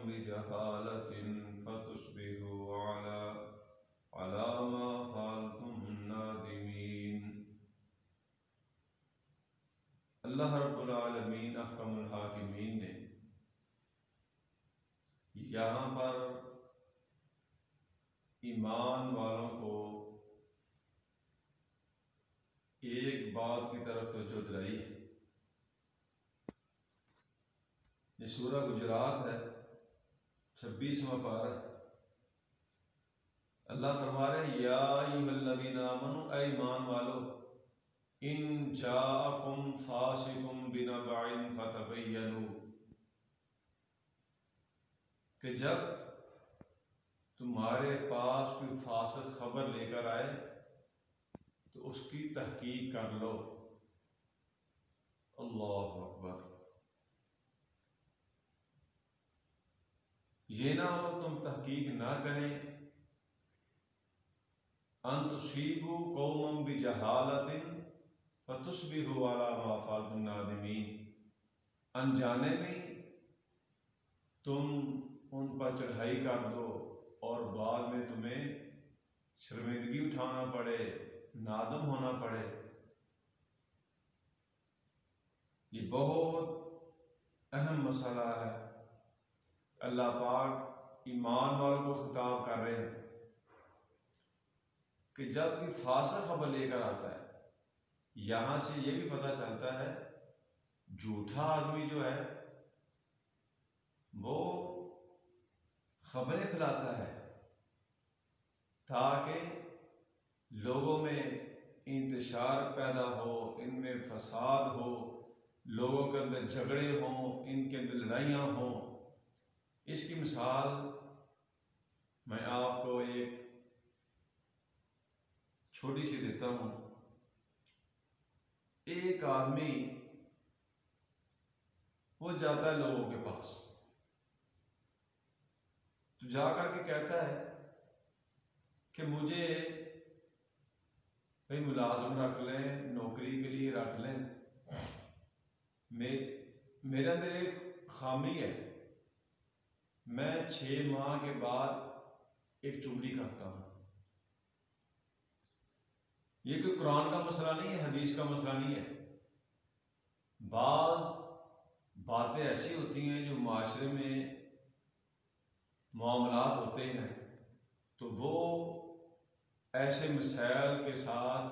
بجهالة فتصبحوا على ما فعلتم نادمين۔ اللہ رب العالمین احکم الحاکمین نے یہاں پر ایمان والوں کو ایک بات کی طرف توجہ دلائی ہے۔ یہ سورہ حجرات ہے، 26واں پارہ۔ اللہ فرما رہے ہیں یا ایھا الذین آمنوا، اے ایمان والو، ان جاءکم فاسق بنبأ فتبینوا، کہ جب تمہارے پاس کوئی فاسق خبر لے کر آئے تو اس کی تحقیق کر لو۔ اللہ اکبر۔ یہ نہ ہو تم تحقیق نہ کریں، ان تصیبوا قوما بجہالۃ فتصبحوا علی ما فعلتم نادمین، انجانے میں تم ان پر چڑھائی کر دو اور بعد میں تمہیں شرمندگی اٹھانا پڑے، نادم ہونا پڑے۔ یہ بہت اہم مسئلہ ہے۔ اللہ پاک ایمان والوں کو خطاب کر رہے ہیں کہ جب کوئی فاسق خبر لے کر آتا ہے، یہاں سے یہ بھی پتہ چلتا ہے جھوٹا آدمی جو ہے وہ خبریں پھیلاتا ہے تاکہ لوگوں میں انتشار پیدا ہو، ان میں فساد ہو، لوگوں کے اندر جھگڑے ہوں، ان کے اندر لڑائیاں ہوں۔ اس کی مثال میں آپ کو ایک چھوٹی سی دیتا ہوں۔ ایک آدمی وہ جاتا ہے لوگوں کے پاس، تو جا کر کے کہتا ہے کہ مجھے بھئی ملازم رکھ لیں، نوکری کے لیے رکھ لیں، میرے اندر ایک خامی ہے، میں 6 ماہ کے بعد ایک چغلی کرتا ہوں۔ یہ کوئی قرآن کا مسئلہ نہیں ہے، حدیث کا مسئلہ نہیں ہے۔ بعض باتیں ایسی ہوتی ہیں جو معاشرے میں معاملات ہوتے ہیں تو وہ ایسے مسائل کے ساتھ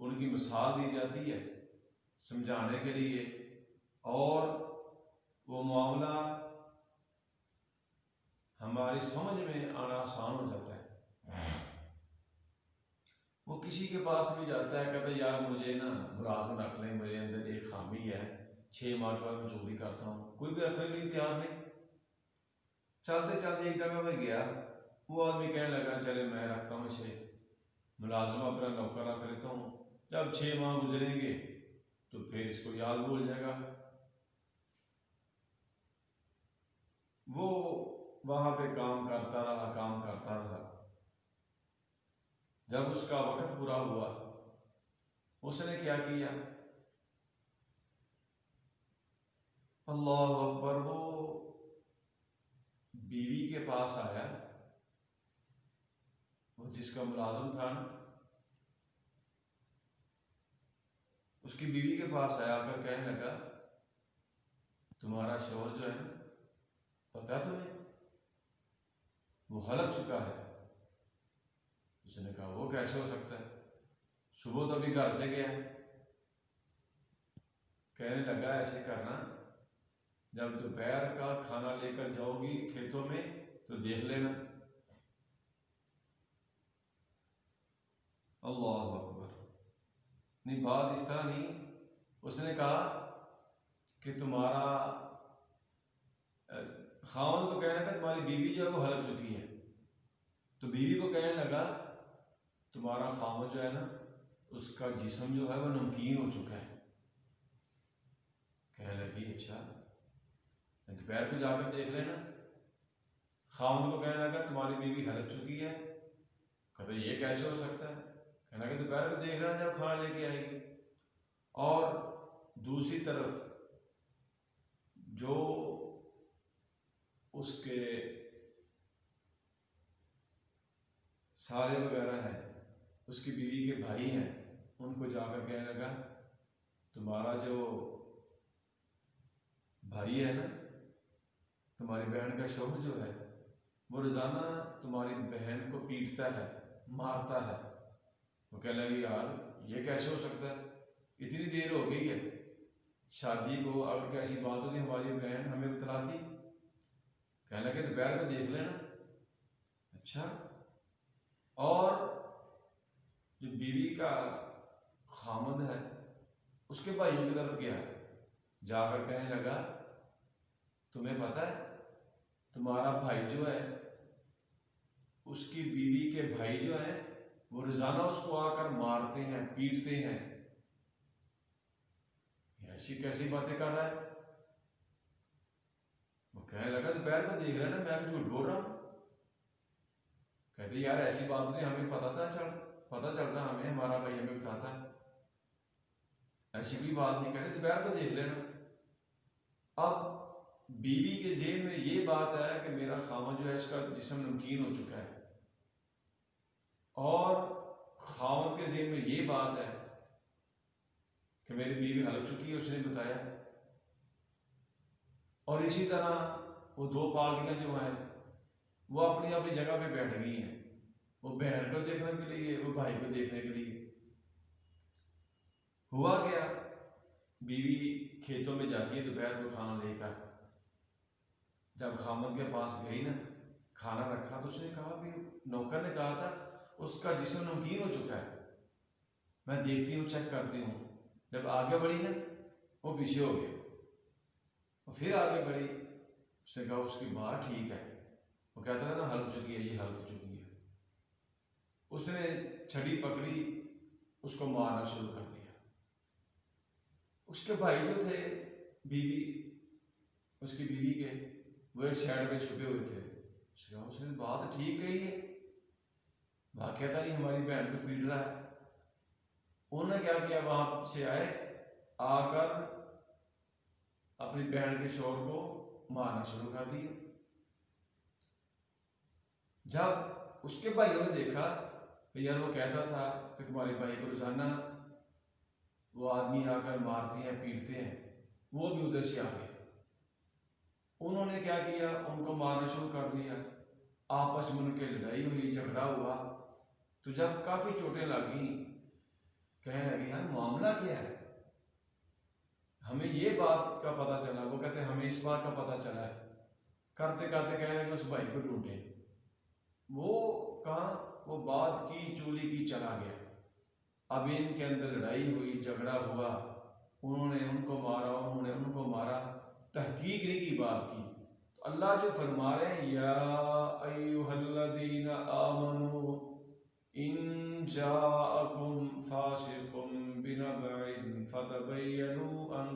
ان کی مثال دی جاتی ہے سمجھانے کے لیے، اور وہ معاملہ ہماری سمجھ میں آنا آسان ہو جاتا ہے۔ وہ کسی کے پاس بھی جاتا ہے، کہتا ہے یار مجھے نا ملازم رکھ لیں، میرے اندر ایک خامی ہے، 6 ماہ کے بعد میں چوری کرتا ہوں، کوئی بھی رکھنے کے لیے تیار نہیں۔ چلتے چلتے ایک جگہ پہ گیا، وہ آدمی کہنے لگا چلے میں رکھتا ہوں اسے ملازم، اپنا نوکر رکھ لیتا ہوں، جب 6 ماہ گزریں گے تو پھر اس کو یاد بھول جائے گا۔ وہ وہاں پہ کام کرتا رہا۔ جب اس کا وقت پورا ہوا، اس نے کیا کیا؟ اللہ اکبر، وہ بیوی کے پاس آیا، وہ جس کا ملازم تھا نا، اس کی بیوی کے پاس آیا کر کہنے لگا تمہارا شوہر جو ہے نا، پتا تمہیں وہ ہلک چکا ہے۔ اس نے کہا وہ کیسے ہو سکتا ہے، صبح تو ابھی گھر سے گیا ہے۔ کہنے لگا ایسے کرنا، جب دوپہر کا کھانا لے کر جاؤ گی کھیتوں میں تو دیکھ لینا۔ اللہ اکبر۔ نہیں، بات اس طرح نہیں، اس نے کہا کہ تمہارا خاوند کو کہنے لگا تمہاری بیوی جو ہے وہ ہلک چکی ہے، تو بیوی کو کہنے لگا تمہارا خاوند جو ہے نا، اس کا جسم جو ہے وہ نمکین ہو چکا ہے۔ کہنے لگی اچھا، دوپہر کو جا کر دیکھ لینا۔ خاوند کو کہنے لگا تمہاری بیوی ہلک چکی ہے، کہتے یہ کیسے ہو سکتا ہے؟ کہنے لگا دوپہر کو دیکھ لینا جب کھانا لے کے آئے گی۔ اور دوسری طرف جو اس کے سالے وغیرہ ہیں، اس کی بیوی کے بھائی ہیں، ان کو جا کر کہنے لگا تمہارا جو بھائی ہے نا، تمہاری بہن کا شوہر جو ہے، وہ روزانہ تمہاری بہن کو پیٹتا ہے، مارتا ہے۔ وہ کہنے لگے یار یہ کیسے ہو سکتا ہے، اتنی دیر ہو گئی ہے شادی کو، اگر کیسی بات ہوتی ہماری بہن ہمیں بتلاتی۔ کہنے لگے دوپہر کو دیکھ لینا۔ اچھا، اور جو بیوی کا خامد ہے اس کے بھائیوں کی طرف گیا، جا کر کہنے لگا تمہیں پتہ ہے تمہارا بھائی جو ہے، اس کی بیوی کے بھائی جو ہیں وہ روزانہ اس کو آ کر مارتے ہیں، پیٹتے ہیں۔ ایسی کیسی باتیں کر رہا ہے؟ وہ کہنے لگا دوپہر کو دیکھ لینا، میں جھوٹ بول رہا ہوں۔ کہتے یار ایسی بات نہیں، ہمیں پتہ چلتا ہمیں، ہمارا بھائی ہمیں بتاتا ہے، ایسی کوئی بات نہیں۔ کہتے دوپہر کو دیکھ لینا۔ اب بیوی کے ذہن میں یہ بات ہے کہ میرا خاوند جو ہے اس کا جسم نمکین ہو چکا ہے، اور خاوند کے ذہن میں یہ بات ہے کہ میری بیوی ہلک چکی ہے، اس نے بتایا۔ اور اسی طرح وہ دو پارٹیاں جو ہیں وہ اپنی اپنی جگہ پہ بیٹھ گئی ہیں، وہ بہن کو دیکھنے کے لیے، وہ بھائی کو دیکھنے کے لیے۔ ہوا کیا، بیوی کھیتوں میں جاتی ہے دوپہر کو کھانا لے کر، جب خامد کے پاس گئی نا، کھانا رکھا تو اس نے کہا بھی، نوکر نے کہا تھا اس کا جسم نمکین ہو چکا ہے، میں دیکھتی ہوں، چیک کرتی ہوں۔ جب آگے بڑھی نا، وہ پیچھے ہو گیا، وہ پھر آگے بڑھی، اس نے کہا اس کی بات ٹھیک ہے، وہ کہتا تھا نا ہلک چکی ہے، یہ ہلک چکی ہے۔ اس نے چھڑی پکڑی، اس کو مارنا شروع کر دیا۔ اس کے بھائی جو تھے بیوی، اس کی بیوی کے، وہ ایک سائڈ پہ چھپے ہوئے تھے۔ اس نے بات ٹھیک کہی ہے، واقعہ نہیں ہماری بہن کو پیٹ رہا ہے۔ انہوں نے کیا کیا، وہاں سے آئے، آ کر اپنی بہن کے شوہر کو مارنا شروع کر دیا۔ جب اس کے بھائیوں نے دیکھا کہ یار وہ کہتا تھا کہ تمہارے بھائی کو روزانہ وہ آدمی آ کر مارتے ہیں، پیٹتے ہیں، وہ بھی ادھر سے آ گئے۔ انہوں نے کیا کیا، ان کو مارنا شروع کر دیا، آپس میں ان کی لڑائی ہوئی، جھگڑا ہوا۔ تو جب کافی چوٹیں لگ گئیں، کہنے لگے یار معاملہ کیا ہے، ہمیں یہ بات کا پتہ چلا۔ وہ کہتے ہیں ہمیں اس بات کا پتہ چلا ہے۔ کرتے کرتے کہنے لگے اس بھائی کو ڈھونڈے، وہ کہاں، وہ بات کی چولی کی چلا گیا۔ اب ان کے اندر لڑائی ہوئی، جھگڑا ہوا، انہوں نے ان کو مارا، انہوں نے ان کو مارا، تحقیق نہیں کی بات کی۔ تو اللہ جو فرما رہے ہیں یا ایھا الذین آمنوا ان جاءکم فاسق بنبأ فتبینوا ان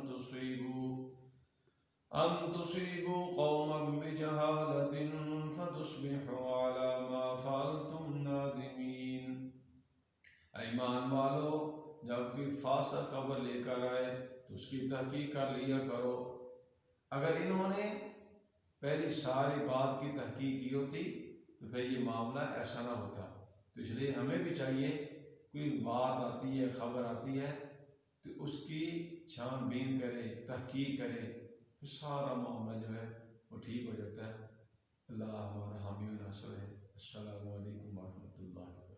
تصیبوا قوما بجہالۃ فتصبحوا علی ما فعلتم نادمین۔ ایمان والو، جب کوئی فاسق خبر لے کر آئے تو اس کی تحقیق کر لیا کرو۔ اگر انہوں نے پہلی ساری بات کی تحقیق کی ہوتی تو پھر یہ معاملہ ایسا نہ ہوتا۔ تو اس لیے ہمیں بھی چاہیے، کوئی بات آتی ہے، خبر آتی ہے، تو اس کی چھان بین کرے، تحقیق کرے، تو سارا معاملہ جو ہے وہ ٹھیک ہو جاتا ہے۔ اللہ ہمارا حامی و ناصر ہے۔ السلام علیکم ورحمۃ اللہ۔